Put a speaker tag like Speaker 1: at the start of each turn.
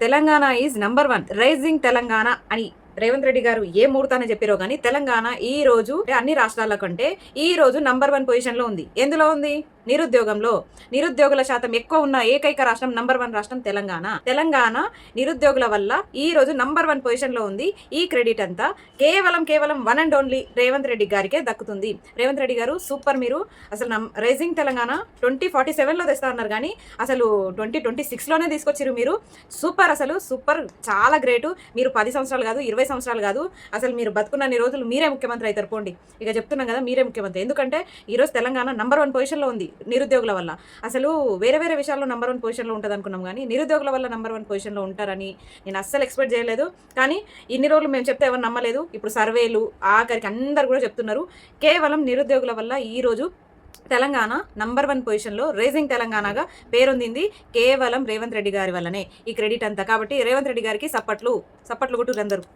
Speaker 1: Telangana is number 1 rising Telangana అని రేవంత్ రెడ్డి గారు ఏ ముహూర్తాన్ని చెప్పారో కానీ తెలంగాణ ఈ రోజు అన్ని రాష్ట్రాల కంటే ఈ రోజు నంబర్ 1 పొజిషన్ లో ఉంది. ఎందులో ఉంది? నిరుద్యోగంలో. నిరుద్యోగుల శాతం ఎక్కువ ఉన్న ఏకైక రాష్ట్రం నంబర్ 1 రాష్ట్రం తెలంగాణ. తెలంగాణ నిరుద్యోగుల వల్ల ఈ రోజు నంబర్ 1 పొజిషన్ లో ఉంది. ఈ క్రెడిట్ అంతా కేవలం one and only Revanth Reddy గారికే దక్కుతుంది. రేవంత్ రెడ్డి గారు సూపర్. మీరు అసలు రైజింగ్ తెలంగాణ 2047లో తెస్తా అన్నారు కానీ అసలు 2026లోనే తీసుకొచ్చారు. మీరు సూపర్, అసలు సూపర్, చాలా గ్రేటు. మీరు 10 సంవత్సరాలు కాదు, 20 సంవత్సరాలు కాదు, అసలు మీరు బతుకున్నన్ని రోజులు మీరే ముఖ్యమంత్రి అవుతారు. పోండి, ఇక చెప్తున్నాం కదా, మీరే ముఖ్యమంత్రి. ఎందుకంటే ఈరోజు తెలంగాణ నంబర్ 1 పొజిషన్లో ఉంది నిరుద్యోగుల వల్ల. అసలు వేరే విషయాల్లో నంబర్ 1 పొజిషన్లో ఉంటుంది అనుకున్నాం కానీ నిరుద్యోగుల వల్ల నంబర్ 1 పొజిషన్లో ఉంటారని నేను అస్సలు ఎక్స్పెక్ట్ చేయలేదు. కానీ ఇన్ని రోజులు మేము చెప్తే ఎవరు నమ్మలేదు. ఇప్పుడు సర్వేలు ఆఖరికి అందరు కూడా చెప్తున్నారు. కేవలం నిరుద్యోగుల వల్ల ఈరోజు తెలంగాణ నంబర్ 1 పొజిషన్లో రైజింగ్ తెలంగాణగా పేరొందింది కేవలం రేవంత్ రెడ్డి గారి వల్లనే ఈ క్రెడిట్ అంతా. కాబట్టి రేవంత్ రెడ్డి గారికి సప్పట్లు కొట్టురు అందరూ.